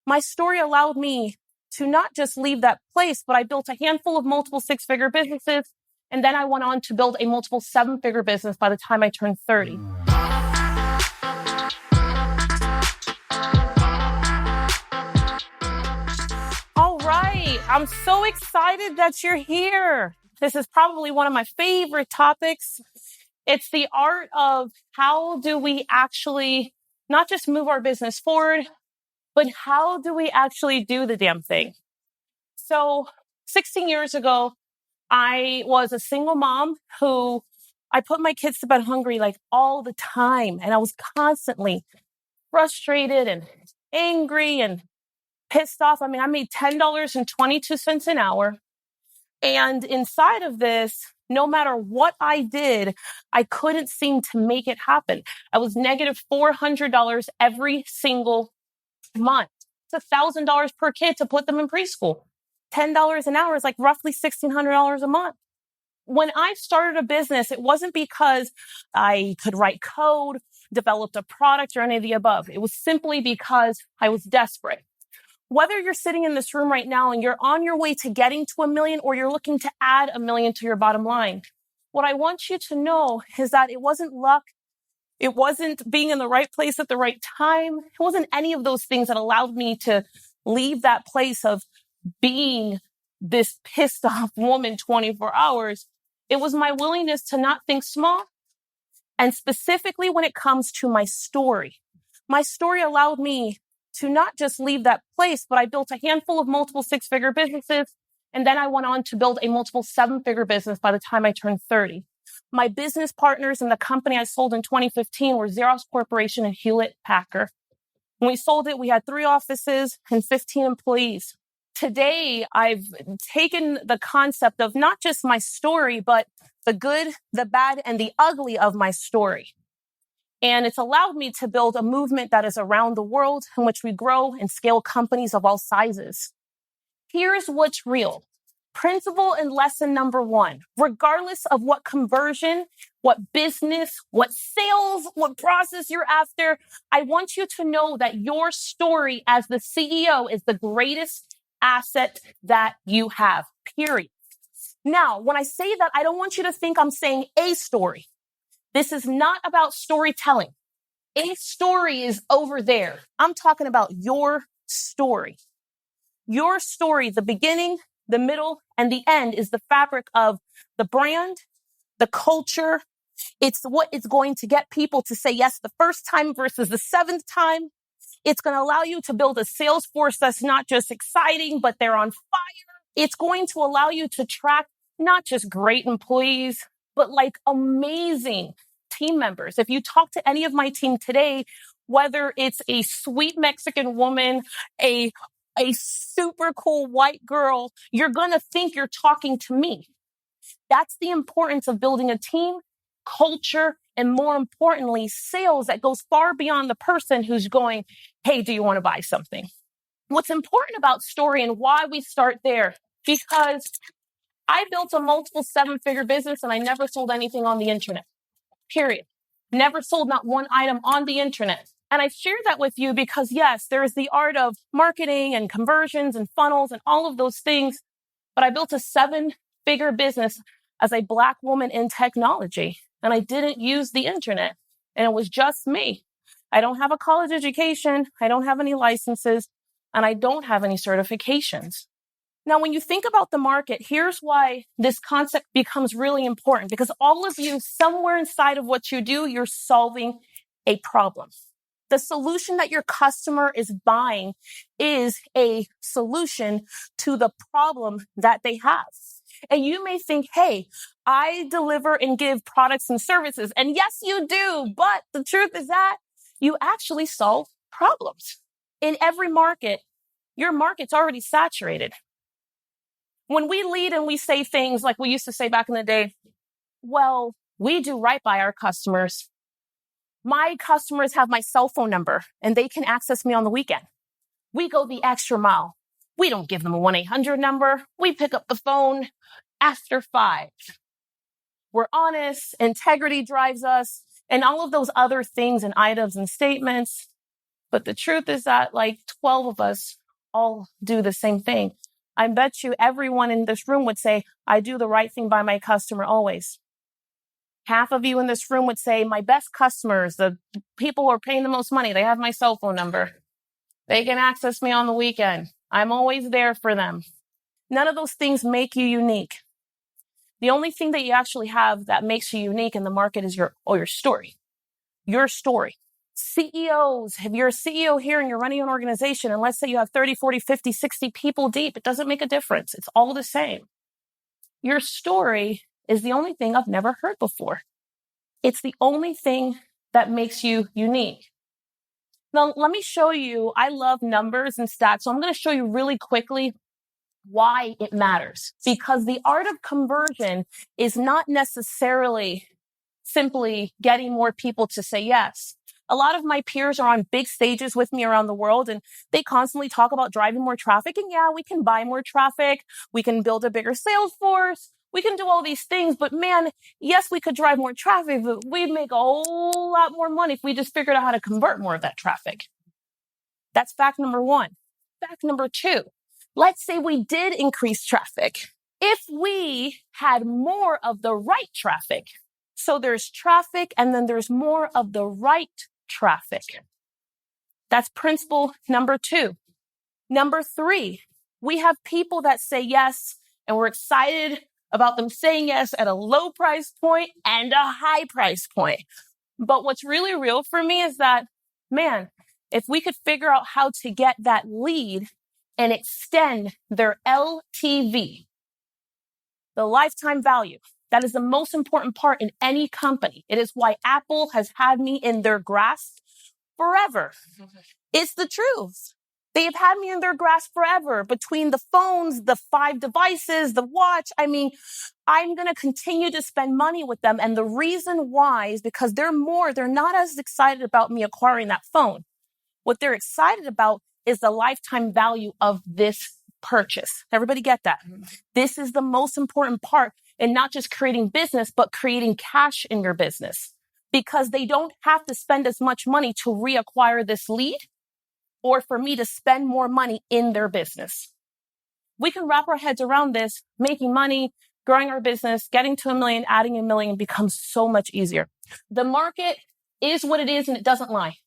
My story allowed me to not just leave that place, but I built a handful of multiple six-figure businesses. And then I went on to build a multiple seven-figure business by the time I turned 30. All right, I'm so excited that you're here. This is probably one of my favorite topics. It's the art of how do we actually not just move our business forward, but how do we actually do the damn thing? So 16 years ago, I was a single mom who I put my kids to bed hungry like all the time. And I was constantly frustrated and angry and pissed off. I mean, I made $10.22 an hour. And inside of this, no matter what I did, I couldn't seem to make it happen. I was negative $400 every single month. It's $1,000 per kid to put them in preschool. $10 an hour is like roughly $1,600 a month. When I started a business, it wasn't because I could write code, developed a product, or any of the above. It was simply because I was desperate. Whether you're sitting in this room right now and you're on your way to getting to 1 million or you're looking to add 1 million to your bottom line, what I want you to know is that it wasn't luck. It wasn't being in the right place at the right time. It wasn't any of those things that allowed me to leave that place of being this pissed off woman 24 hours. It was my willingness to not think small. And specifically when it comes to my story allowed me to not just leave that place, but I built a handful of multiple six-figure businesses. And then I went on to build a multiple seven-figure business by the time I turned 30. My business partners in the company I sold in 2015 were Xerox Corporation and Hewlett Packard. When we sold it, we had 3 offices and 15 employees. Today, I've taken the concept of not just my story, but the good, the bad, and the ugly of my story. And it's allowed me to build a movement that is around the world in which we grow and scale companies of all sizes. Here's what's real. Principle and lesson number 1, regardless of what conversion, what business, what sales, what process you're after, I want you to know that your story as the CEO is the greatest asset that you have, period. Now, when I say that, I don't want you to think I'm saying a story. This is not about storytelling. A story is over there. I'm talking about your story. Your story, the beginning, the middle, and the end is the fabric of the brand, the culture. It's what is going to get people to say yes the first time versus the 7th time. It's going to allow you to build a sales force that's not just exciting, but they're on fire. It's going to allow you to track not just great employees, but like amazing team members. If you talk to any of my team today, whether it's a sweet Mexican woman, a super cool white girl, you're going to think you're talking to me. That's the importance of building a team, culture, and more importantly, sales that goes far beyond the person who's going, hey, do you want to buy something? What's important about story and why we start there, because I built a multiple 7-figure business and I never sold anything on the internet, period. Never sold not one item on the internet. And I share that with you because yes, there is the art of marketing and conversions and funnels and all of those things. But I built a 7-figure business as a Black woman in technology. And I didn't use the internet. And it was just me. I don't have a college education. I don't have any licenses. And I don't have any certifications. Now, when you think about the market, here's why this concept becomes really important. Because all of you, somewhere inside of what you do, you're solving a problem. The solution that your customer is buying is a solution to the problem that they have. And you may think, hey, I deliver and give products and services. And yes, you do. But the truth is that you actually solve problems. In every market, your market's already saturated. When we lead and we say things like we used to say back in the day, well, we do right by our customers. My customers have my cell phone number and they can access me on the weekend. We go the extra mile. We don't give them a 1-800 number. We pick up the phone after 5. We're honest. Integrity drives us and all of those other things and items and statements. But the truth is that like 12 of us all do the same thing. I bet you everyone in this room would say, I do the right thing by my customer always. Half of you in this room would say, my best customers, the people who are paying the most money, they have my cell phone number. They can access me on the weekend. I'm always there for them. None of those things make you unique. The only thing that you actually have that makes you unique in the market is your story. Your story. CEOs, if you're a CEO here and you're running an organization, and let's say you have 30, 40, 50, 60 people deep, it doesn't make a difference. It's all the same. Your story is the only thing I've never heard before. It's the only thing that makes you unique. Now, let me show you, I love numbers and stats, so I'm going to show you really quickly why it matters. Because the art of conversion is not necessarily simply getting more people to say yes. A lot of my peers are on big stages with me around the world, and they constantly talk about driving more traffic. And yeah, we can buy more traffic. We can build a bigger sales force. We can do all these things. But man, yes, we could drive more traffic, but we'd make a whole lot more money if we just figured out how to convert more of that traffic. That's fact number one. Fact number two, let's say we did increase traffic. If we had more of the right traffic, so there's traffic and then there's more of the right traffic. That's principle number two. Number three, we have people that say yes, and we're excited about them saying yes at a low price point and a high price point. But what's really real for me is that, man, if we could figure out how to get that lead and extend their LTV, the lifetime value, that is the most important part in any company. It is why Apple has had me in their grasp forever. It's the truth. They have had me in their grasp forever. Between the phones, the 5 devices, the watch, I'm going to continue to spend money with them. And the reason why is because they're not as excited about me acquiring that phone. What they're excited about is the lifetime value of this purchase. Everybody get that? This is the most important part in not just creating business, but creating cash in your business, because they don't have to spend as much money to reacquire this lead or for me to spend more money in their business. We can wrap our heads around this. Making money, growing our business, getting to $1 million, adding $1 million becomes so much easier. The market is what it is, and it doesn't lie.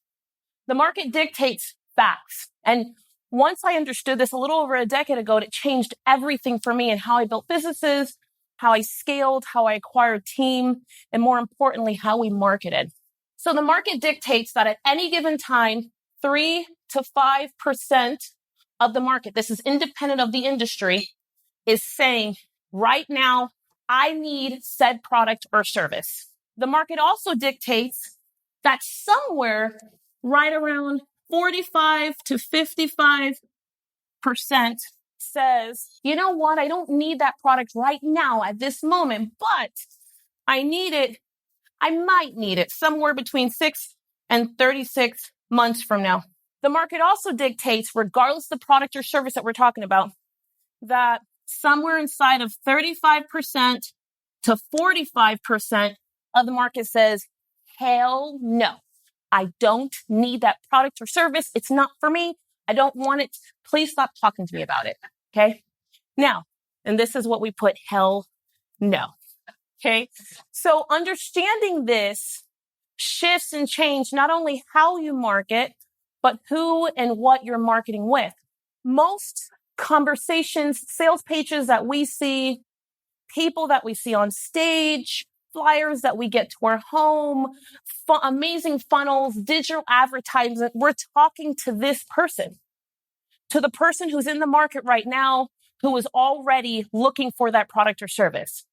The market dictates facts. And once I understood this a little over a decade ago, it changed everything for me and how I built businesses, how I scaled, how I acquired team, and more importantly, how we marketed. So the market dictates that at any given time, 3 to 5% of the market, this is independent of the industry, is saying, right now, I need said product or service. The market also dictates that somewhere right around 45 to 55% says, you know what, I don't need that product right now at this moment, but I might need it somewhere between 6 and 36 months from now. The market also dictates, regardless of the product or service that we're talking about, that somewhere inside of 35% to 45% of the market says, hell no, I don't need that product or service. It's not for me. I don't want it. Please stop talking to me about it. Okay. Now, and this is what we put, hell no. Okay. So understanding this shifts and change not only how you market, but who and what you're marketing with. Most conversations, sales pages that we see, people that we see on stage, flyers that we get to our home, amazing funnels, digital advertising, we're talking to this person, to the person who's in the market right now, who is already looking for that product or service.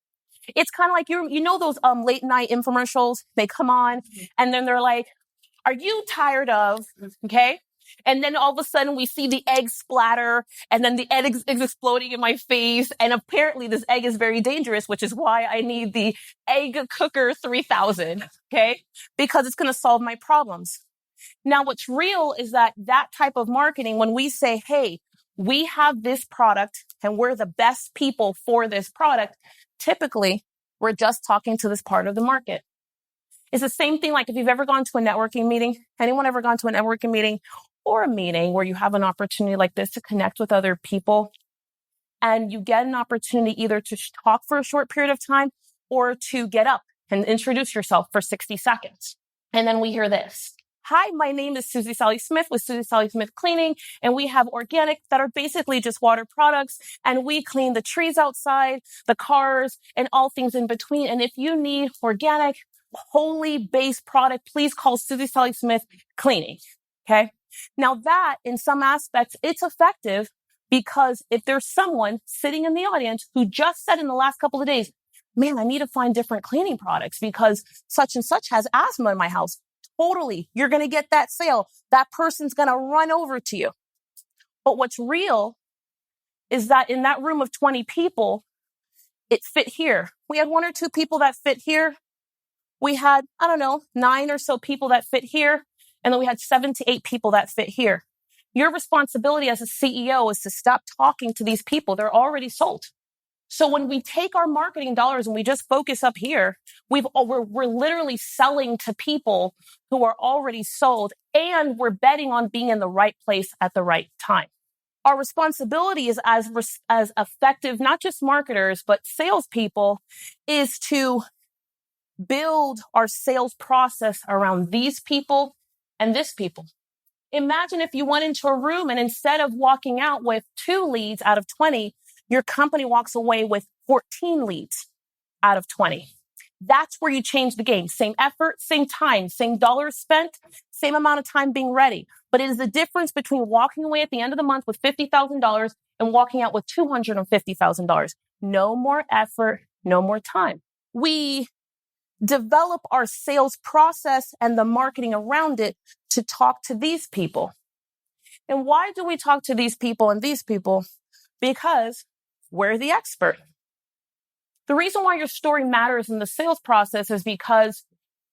It's kind of like, you know those late night infomercials, they come on and then they're like, are you tired of, okay? And then all of a sudden we see the egg splatter and then the egg is exploding in my face. And apparently this egg is very dangerous, which is why I need the egg cooker 3000, okay? Because it's going to solve my problems. Now, what's real is that type of marketing, when we say, hey, we have this product and we're the best people for this product, typically we're just talking to this part of the market. It's the same thing like if you've ever gone to a networking meeting. Anyone ever gone to a networking meeting or a meeting where you have an opportunity like this to connect with other people, and you get an opportunity either to talk for a short period of time or to get up and introduce yourself for 60 seconds. And then we hear this. Hi, my name is Susie Sally Smith with Susie Sally Smith Cleaning, and we have organic that are basically just water products, and we clean the trees outside, the cars, and all things in between. And if you need organic, wholly based product, please call Susie Sally Smith Cleaning. Okay. Now that in some aspects, it's effective because if there's someone sitting in the audience who just said in the last couple of days, man, I need to find different cleaning products because such and such has asthma in my house. Totally. You're going to get that sale. That person's going to run over to you. But what's real is that in that room of 20 people, it fit here. We had 1 or 2 people that fit here. We had, 9 or so people that fit here. And then we had 7 to 8 people that fit here. Your responsibility as a CEO is to stop talking to these people. They're already sold. So when we take our marketing dollars and we just focus up here, we're literally selling to people who are already sold, and we're betting on being in the right place at the right time. Our responsibility is as effective, not just marketers, but salespeople, is to build our sales process around these people and this people. Imagine if you went into a room and instead of walking out with 2 leads out of 20, your company walks away with 14 leads out of 20. That's where you change the game. Same effort, same time, same dollars spent, same amount of time being ready. But it is the difference between walking away at the end of the month with $50,000 and walking out with $250,000. No more effort, no more time. We develop our sales process and the marketing around it to talk to these people. And why do we talk to these people and these people? Because we're the expert. The reason why your story matters in the sales process is because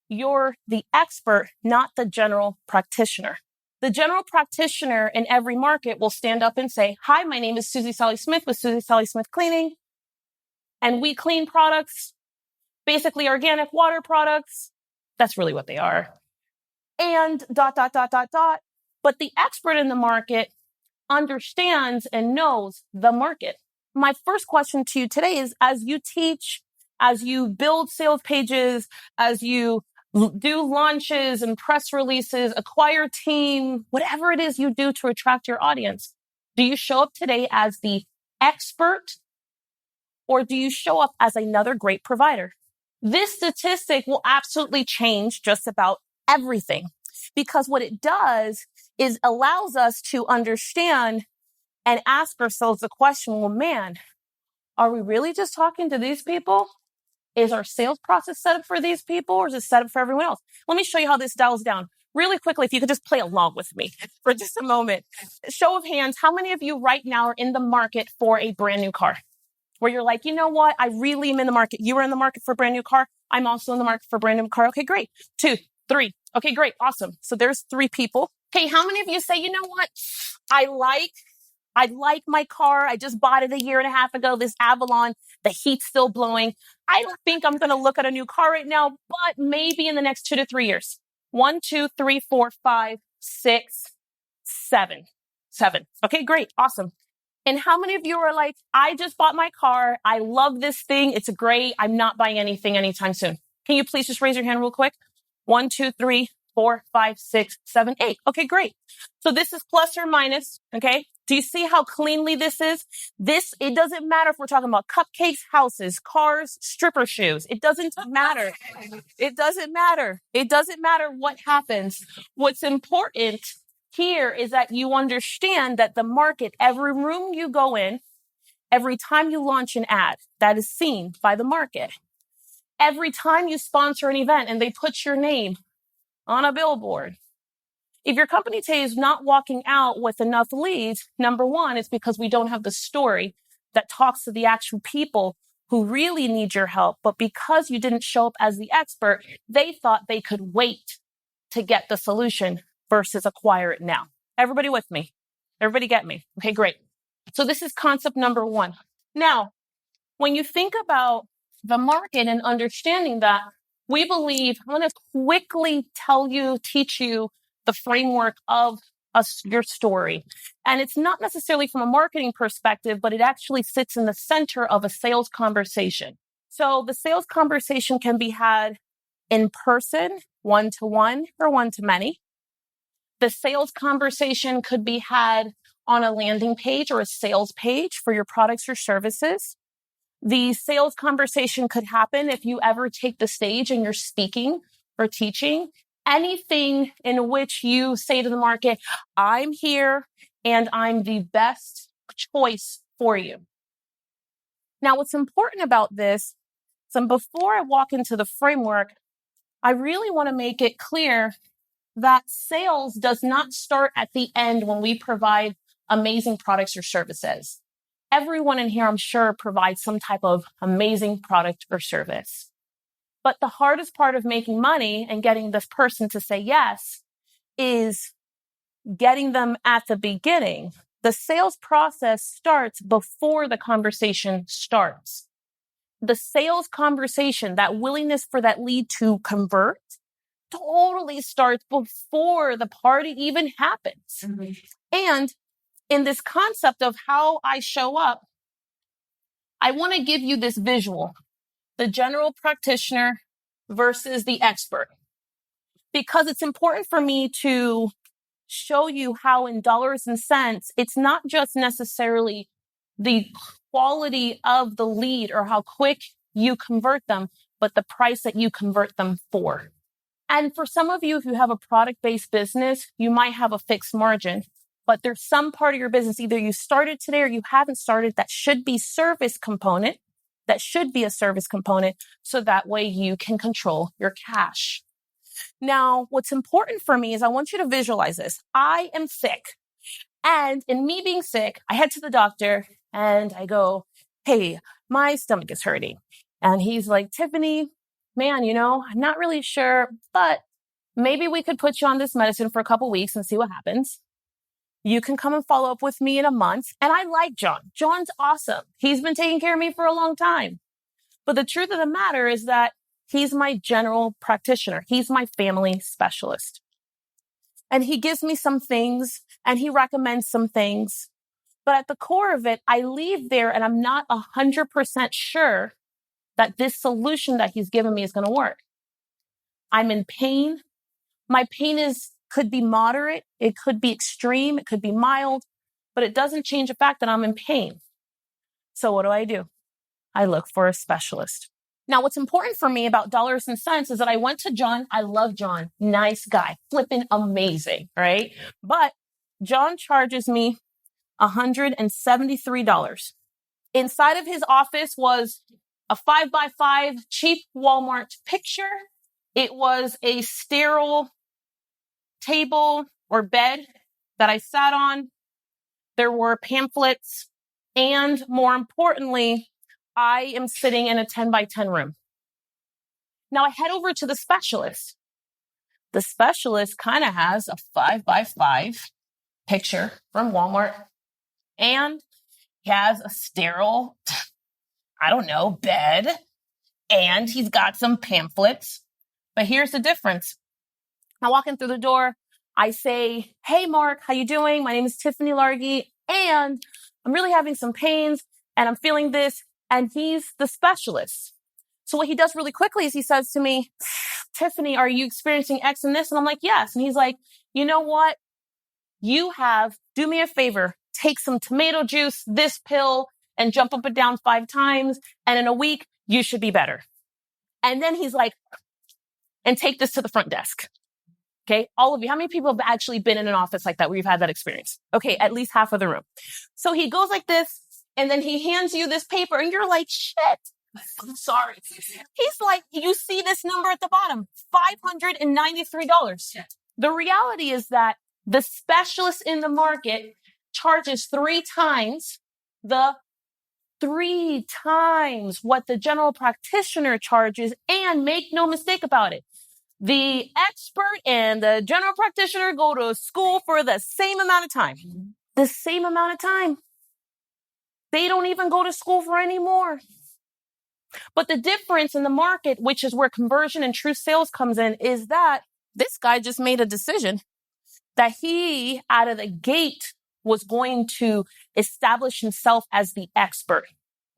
you're the expert, not the general practitioner. The general practitioner in every market will stand up and say, hi, my name is Susie Sally Smith with Susie Sally Smith Cleaning, and we clean products, basically organic water products. That's really what they are. And ... But the expert in the market understands and knows the market. My first question to you today is, as you teach, as you build sales pages, as you do launches and press releases, acquire team, whatever it is you do to attract your audience, do you show up today as the expert, or do you show up as another great provider? This statistic will absolutely change just about everything, because what it does is allows us to understand and ask ourselves the question, well, man, are we really just talking to these people? Is our sales process set up for these people, or is it set up for everyone else? Let me show you how this dials down really quickly. If you could just play along with me for just a moment. Show of hands, how many of you right now are in the market for a brand new car? Where you're like, you know what? I really am in the market. You are in the market for a brand new car. I'm also in the market for a brand new car. Okay, great. 2, 3. Okay, great. Awesome. So there's 3 people. Okay, how many of you say, you know what? I like my car. I just bought it a year and a half ago. This Avalon, the heat's still blowing. I don't think I'm going to look at a new car right now, but maybe in the next 2 to 3 years. 1, 2, 3, 4, 5, 6, 7. 7. Okay, great. Awesome. And how many of you are like, I just bought my car. I love this thing. It's great. I'm not buying anything anytime soon. Can you please just raise your hand real quick? 1, 2, 3, 4, 5, 6, 7, 8. Okay, great. So this is plus or minus. Okay. Do you see how cleanly this is? It doesn't matter if we're talking about cupcakes, houses, cars, stripper shoes. It doesn't matter. It doesn't matter. It doesn't matter what happens. What's important here is that you understand that the market, every room you go in, every time you launch an ad, that is seen by the market. Every time you sponsor an event and they put your name on a billboard. If your company today is not walking out with enough leads, number one, it's because we don't have the story that talks to the actual people who really need your help. But because you didn't show up as the expert, they thought they could wait to get the solution versus acquire it now. Everybody with me? Everybody get me? Okay, great. So this is concept number 1. Now, when you think about the market and understanding that, we believe, I'm going to quickly teach you the framework of your story. And it's not necessarily from a marketing perspective, but it actually sits in the center of a sales conversation. So the sales conversation can be had in person, one-to-one, or one-to-many. The sales conversation could be had on a landing page or a sales page for your products or services. The sales conversation could happen if you ever take the stage and you're speaking or teaching. Anything in which you say to the market, I'm here and I'm the best choice for you. Now, what's important about this, so before I walk into the framework, I really want to make it clear that sales does not start at the end when we provide amazing products or services. Everyone in here, I'm sure, provides some type of amazing product or service. But the hardest part of making money and getting this person to say yes is getting them at the beginning. The sales process starts before the conversation starts. The sales conversation, that willingness for that lead to convert, totally starts before the party even happens. Mm-hmm. And in this concept of how I show up, I want to give you this visual, the general practitioner versus the expert, because it's important for me to show you how in dollars and cents, it's not just necessarily the quality of the lead or how quick you convert them, but the price that you convert them for. And for some of you, if you have a product-based business, you might have a fixed margin, but there's some part of your business, either you started today or you haven't started, that should be a service component, so that way you can control your cash. Now, what's important for me is I want you to visualize this. I am sick. And in me being sick, I head to the doctor and I go, hey, my stomach is hurting. And he's like, Tiffany, man, I'm not really sure, but maybe we could put you on this medicine for a couple weeks and see what happens. You can come and follow up with me in a month. And I like John. John's awesome. He's been taking care of me for a long time. But the truth of the matter is that he's my general practitioner. He's my family specialist. And he gives me some things and he recommends some things. But at the core of it, I leave there and I'm not 100% sure that this solution that he's given me is going to work. I'm in pain. My pain could be moderate. It could be extreme. It could be mild, but it doesn't change the fact that I'm in pain. So what do? I look for a specialist. Now, what's important for me about dollars and cents is that I went to John. I love John. Nice guy. Flipping amazing, right? But John charges me $173. Inside of his office was a 5x5 cheap Walmart picture. It was a sterile table or bed that I sat on. There were pamphlets. And more importantly, I am sitting in a 10x10 room. Now I head over to the specialist. The specialist kind of has a 5x5 picture from Walmart. And he has a sterile, bed. And he's got some pamphlets. But here's the difference. I walk in through the door. I say, hey, Mark, how you doing? My name is Tiffany Largy. And I'm really having some pains. And I'm feeling this. And he's the specialist. So what he does really quickly is he says to me, Tiffany, are you experiencing X and this? And I'm like, yes. And he's like, you know what? Do me a favor, take some tomato juice, this pill, and jump up and down 5 times. And in a week, you should be better. And then he's like, and take this to the front desk. Okay. All of you, how many people have actually been in an office like that where you've had that experience? Okay. At least half of the room. So he goes like this, and then he hands you this paper and you're like, shit. I'm sorry. He's like, you see this number at the bottom, $593. The reality is that the specialist in the market charges 3 times what the general practitioner charges. And make no mistake about it, the expert and the general practitioner go to school for the same amount of time. The same amount of time. They don't even go to school for any more. But the difference in the market, which is where conversion and true sales comes in, is that this guy just made a decision that he, out of the gate, was going to establish himself as the expert.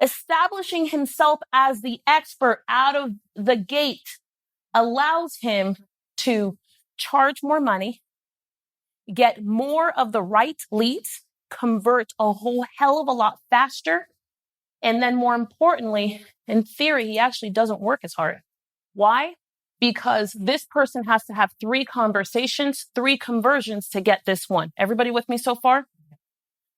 Establishing himself as the expert out of the gate allows him to charge more money, get more of the right leads, convert a whole hell of a lot faster, and then more importantly, in theory, he actually doesn't work as hard. Why? Because this person has to have 3 conversations, 3 conversions to get this one. Everybody with me so far?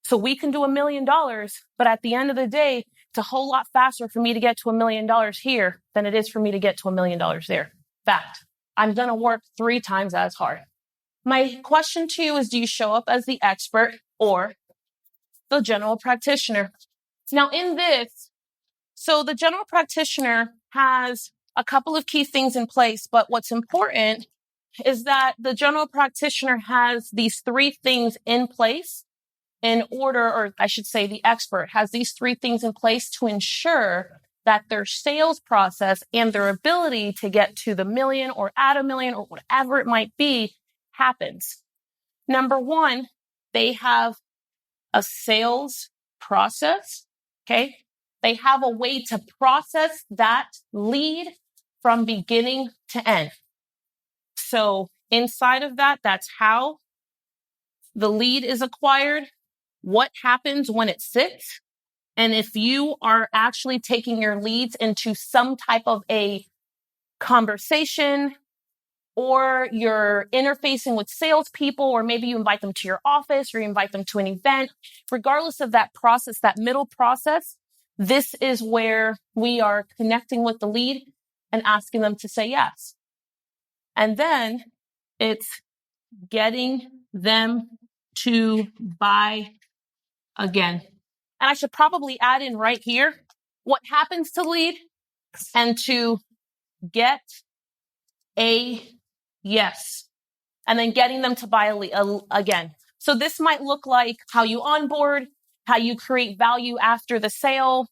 So we can do $1 million, but at the end of the day, it's a whole lot faster for me to get to $1 million here than it is for me to get to $1 million there. Fact, I'm going to work 3 times as hard. My question to you is, do you show up as the expert or the general practitioner? Now in this, so the general practitioner has a couple of key things in place, but what's important is that the general practitioner has these 3 things in place in order, or I should say the expert has these 3 things in place to ensure that their sales process and their ability to get to the million or at $1 million or whatever it might be happens. Number 1, they have a sales process, okay? They have a way to process that lead from beginning to end. So inside of that, that's how the lead is acquired, what happens when it sits, and if you are actually taking your leads into some type of a conversation, or you're interfacing with salespeople, or maybe you invite them to your office or you invite them to an event, regardless of that process, that middle process, this is where we are connecting with the lead and asking them to say yes. And then it's getting them to buy again. And I should probably add in right here what happens to lead and to get a yes, and then getting them to buy again. So this might look like how you onboard, how you create value after the sale,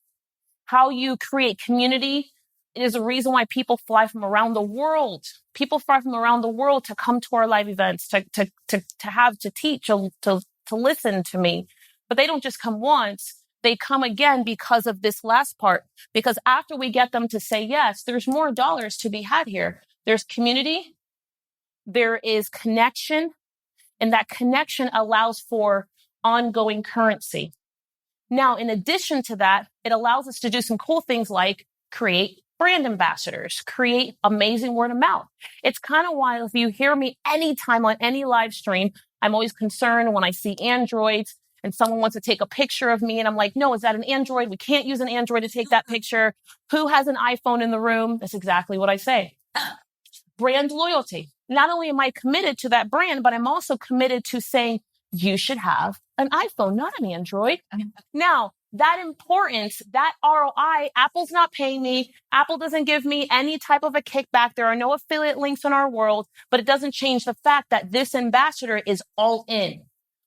how you create community. It is a reason why people fly from around the world. People fly from around the world to come to our live events, to teach, to listen to me. But they don't just come once. They come again because of this last part. Because after we get them to say yes, there's more dollars to be had here. There's community. There is connection. And that connection allows for ongoing currency. Now, in addition to that, it allows us to do some cool things like create brand ambassadors, create amazing word of mouth. It's kind of why if you hear me anytime on any live stream, I'm always concerned when I see Androids and someone wants to take a picture of me. And I'm like, no, is that an Android? We can't use an Android to take that picture. Who has an iPhone in the room? That's exactly what I say. Brand loyalty. Not only am I committed to that brand, but I'm also committed to saying you should have an iPhone, not an Android. Now, that importance, that ROI, Apple's not paying me. Apple doesn't give me any type of a kickback. There are no affiliate links in our world, but it doesn't change the fact that this ambassador is all in.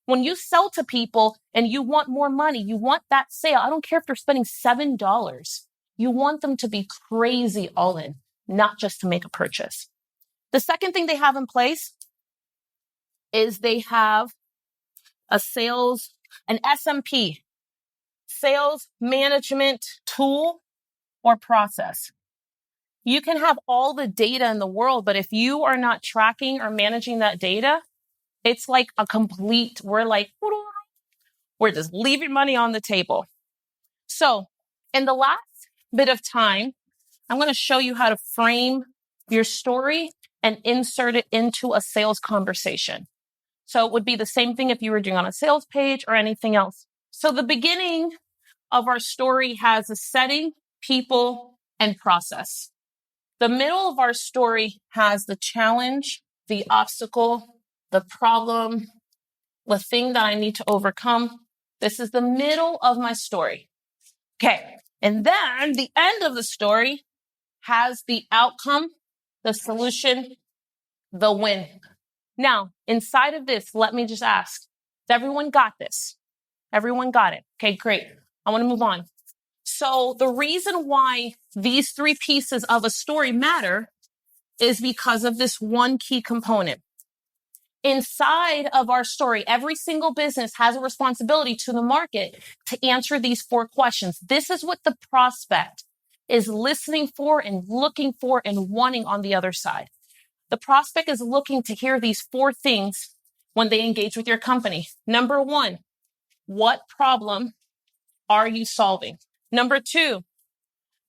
When you sell to people and you want more money, you want that sale. I don't care if they're spending $7. You want them to be crazy all in, not just to make a purchase. The second thing they have in place is they have an SMP, sales management tool or process. You can have all the data in the world, but if you are not tracking or managing that data, it's like we're just leaving money on the table. So in the last bit of time, I'm going to show you how to frame your story and insert it into a sales conversation. So it would be the same thing if you were doing on a sales page or anything else. So the beginning of our story has a setting, people, and process. The middle of our story has the challenge, the obstacle, the problem, the thing that I need to overcome. This is the middle of my story. Okay. And then the end of the story has the outcome, the solution, the win. Now, inside of this, let me just ask, has everyone got this? Everyone got it? Okay, great. I want to move on. So the reason why these 3 pieces of a story matter is because of this one key component. Inside of our story, every single business has a responsibility to the market to answer these 4 questions. This is what the prospect is listening for and looking for and wanting on the other side. The prospect is looking to hear these 4 things when they engage with your company. Number 1, what problem are you solving? Number 2,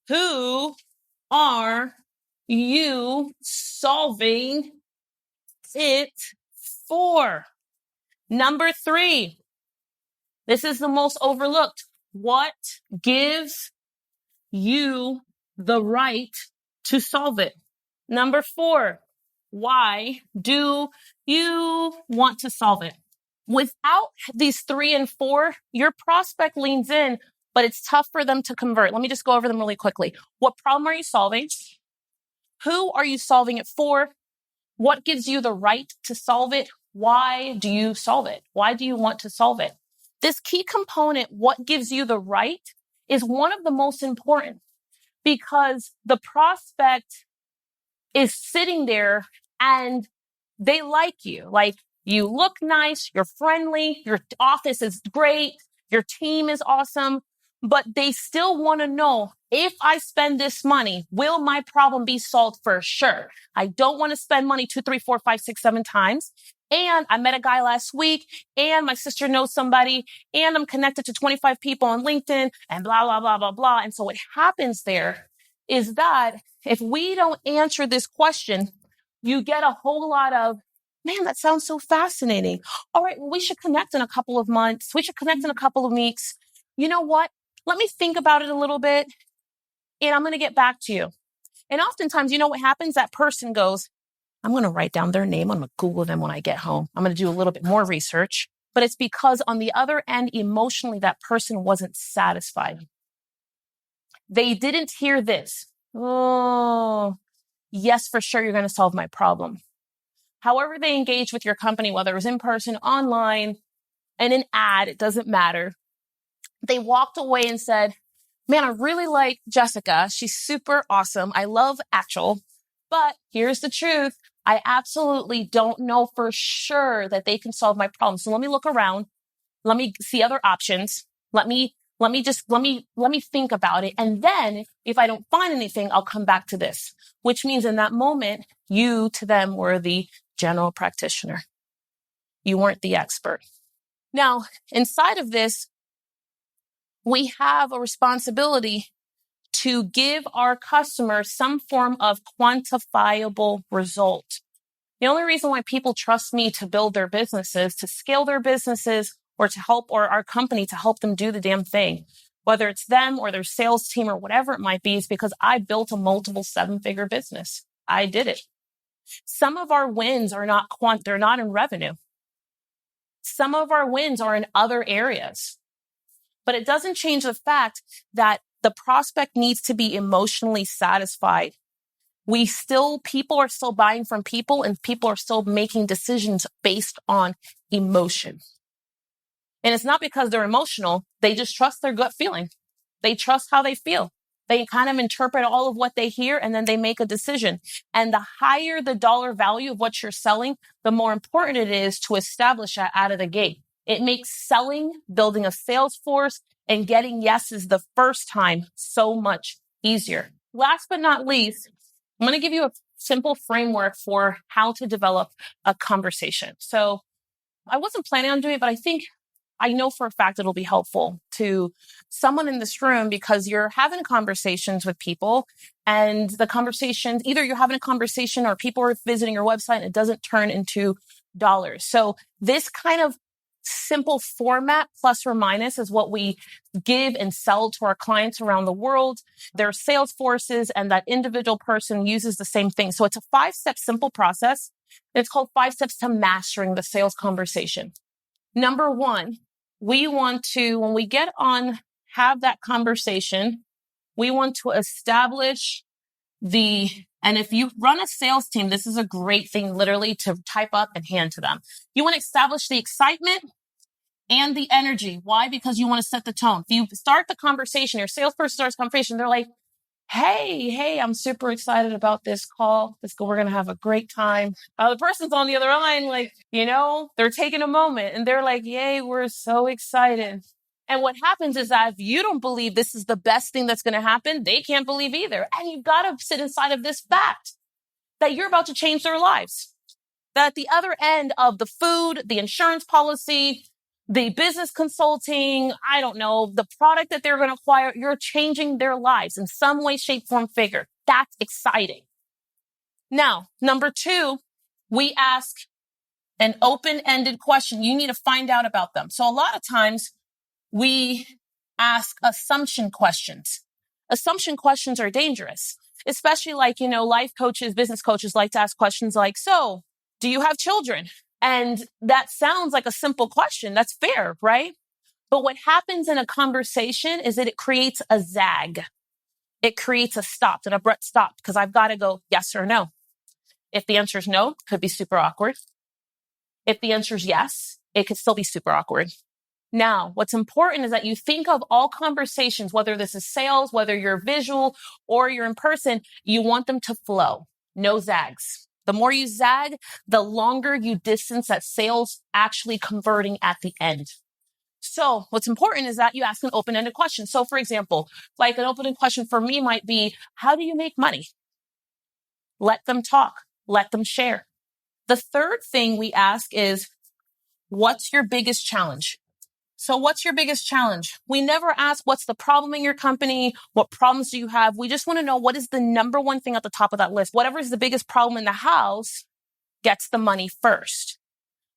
who are you solving it for? Number 3, this is the most overlooked. What gives you the right to solve it? Number 4, why do you want to solve it? Without these 3 and 4, your prospect leans in, but it's tough for them to convert. Let me just go over them really quickly. What problem are you solving? Who are you solving it for? What gives you the right to solve it? Why do you solve it? Why do you want to solve it? This key component, what gives you the right, is one of the most important, because the prospect is sitting there and they like you. Like, you look nice, you're friendly, your office is great, your team is awesome, but they still want to know, if I spend this money, will my problem be solved for sure? I don't want to spend money 2, 3, 4, 5, 6, 7 times. And I met a guy last week, and my sister knows somebody, and I'm connected to 25 people on LinkedIn, and blah, blah, blah, blah, blah. And so what happens there is that if we don't answer this question, you get a whole lot of, man, that sounds so fascinating. All right, well, we should connect in a couple of months. We should connect in a couple of weeks. You know what? Let me think about it a little bit, and I'm going to get back to you. And oftentimes, you know what happens? That person goes, I'm going to write down their name. I'm going to Google them when I get home. I'm going to do a little bit more research. But it's because on the other end, emotionally, that person wasn't satisfied. They didn't hear this. Oh, yes, for sure, you're going to solve my problem. However they engage with your company, whether it was in person, online, and an ad, it doesn't matter. They walked away and said, man, I really like Jessica. She's super awesome. I love Achel. But here's the truth. I absolutely don't know for sure that they can solve my problem. So let me look around. Let me see other options. Let me think about it. And then if I don't find anything, I'll come back to this, which means in that moment, you to them were the general practitioner. You weren't the expert. Now, inside of this, we have a responsibility to give our customers some form of quantifiable result. The only reason why people trust me to build their businesses, to scale their businesses, or to help, or our company to help them do the damn thing, whether it's them or their sales team or whatever it might be, is because I built a multiple 7-figure business. I did it. Some of our wins are not they're not in revenue. Some of our wins are in other areas. But it doesn't change the fact that the prospect needs to be emotionally satisfied. People are still buying from people, and people are still making decisions based on emotion. And it's not because they're emotional. They just trust their gut feeling. They trust how they feel. They kind of interpret all of what they hear, and then they make a decision. And the higher the dollar value of what you're selling, the more important it is to establish that out of the gate. It makes selling, building a sales force, and getting yeses the first time so much easier. Last but not least, I'm going to give you a simple framework for how to develop a conversation. So I wasn't planning on doing it, but I know for a fact it'll be helpful to someone in this room, because you're having conversations with people, and the conversations, either you're having a conversation or people are visiting your website and it doesn't turn into dollars. So this kind of simple format, plus or minus, is what we give and sell to our clients around the world. Their sales forces, and that individual person uses the same thing. So it's a 5-step simple process. It's called 5 steps to mastering the sales conversation. Number 1, we want to, when we get on, have that conversation, we want to establish and if you run a sales team, this is a great thing literally to type up and hand to them. You want to establish the excitement and the energy. Why? Because you want to set the tone. If you start the conversation, your salesperson starts the conversation, they're like, hey, I'm super excited about this call. We're going to have a great time. The person's on the other line, like, they're taking a moment and they're like, yay, we're so excited. And what happens is that if you don't believe this is the best thing that's going to happen, they can't believe either. And you've got to sit inside of this fact that you're about to change their lives. That at the other end of the food, the insurance policy, the business consulting, I don't know, the product that they're going to acquire, you're changing their lives in some way, shape, form, figure. That's exciting. Now, number 2, we ask an open-ended question. You need to find out about them. So a lot of times we ask assumption questions. Assumption questions are dangerous, especially like, life coaches, business coaches like to ask questions like, so do you have children? And that sounds like a simple question. That's fair, right? But what happens in a conversation is that it creates a zag. It creates a stop, an abrupt stop, because I've got to go yes or no. If the answer is no, it could be super awkward. If the answer is yes, it could still be super awkward. Now, what's important is that you think of all conversations, whether this is sales, whether you're visual or you're in person, you want them to flow. No zags. The more you zag, the longer you distance that sales actually converting at the end. So what's important is that you ask an open-ended question. So for example, like an open-ended question for me might be, how do you make money? Let them talk. Let them share. The third thing we ask is, what's your biggest challenge? So what's your biggest challenge? We never ask what's the problem in your company, what problems do you have? We just want to know what is the number one thing at the top of that list. Whatever is the biggest problem in the house gets the money first.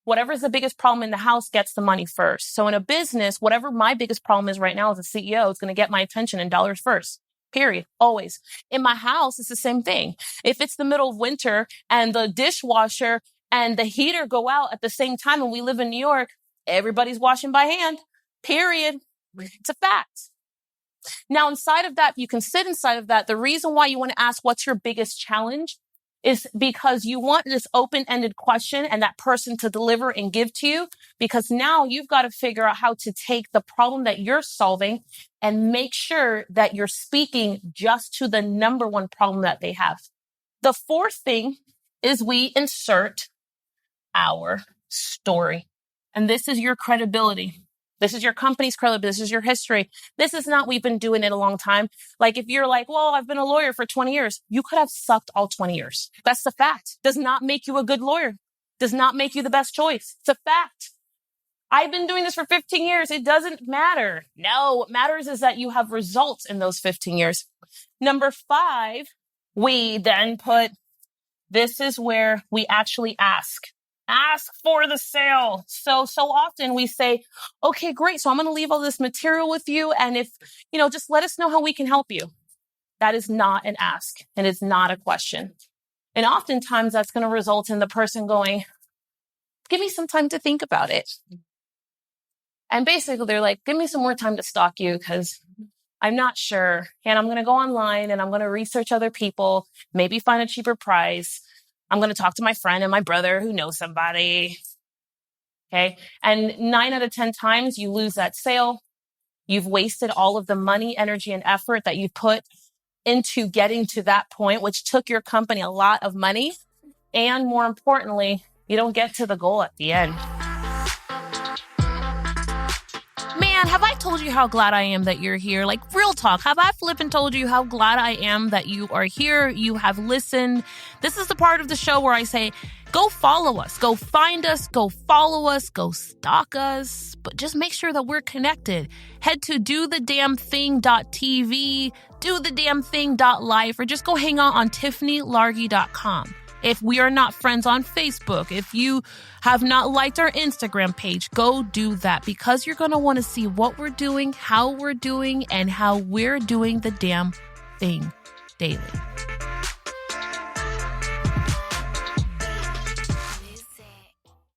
Whatever is the biggest problem in the house gets the money first. So in a business, whatever my biggest problem is right now as a CEO, it's going to get my attention in dollars first. Period. Always. In my house, it's the same thing. If it's the middle of winter and the dishwasher and the heater go out at the same time and we live in New York, everybody's washing by hand. Period. It's a fact. Now, inside of that, you can sit inside of that. The reason why you want to ask what's your biggest challenge is because you want this open-ended question and that person to deliver and give to you, because now you've got to figure out how to take the problem that you're solving and make sure that you're speaking just to the number one problem that they have. The fourth thing is we insert our story. And this is your credibility. This is your company's credibility. This is your history. This is not, we've been doing it a long time. Like if you're like, well, I've been a lawyer for 20 years. You could have sucked all 20 years. That's the fact. Does not make you a good lawyer. Does not make you the best choice. It's a fact. I've been doing this for 15 years. It doesn't matter. No, what matters is that you have results in those 15 years. Number 5, we then put, this is where we actually ask for the sale. So often we say, okay, great. So I'm going to leave all this material with you. And if, just let us know how we can help you. That is not an ask. And it's not a question. And oftentimes that's going to result in the person going, give me some time to think about it. And basically they're like, give me some more time to stalk you because I'm not sure. And I'm going to go online and I'm going to research other people, maybe find a cheaper price. I'm going to talk to my friend and my brother who knows somebody. Okay. And 9 out of 10 times you lose that sale. You've wasted all of the money, energy, and effort that you put into getting to that point, which took your company a lot of money. And more importantly, you don't get to the goal at the end. Man, have I told you how glad I am that you're here? Like, real talk. Have I flippin' told you how glad I am that you are here? You have listened. This is the part of the show where I say, go follow us, go find us, go follow us, go stalk us, but just make sure that we're connected. Head to dothedamnthing.tv, dothedamnthing.life, or just go hang out on tiffanylargy.com. If we are not friends on Facebook, if you have not liked our Instagram page, go do that because you're going to want to see what we're doing, how we're doing, and how we're doing the damn thing daily.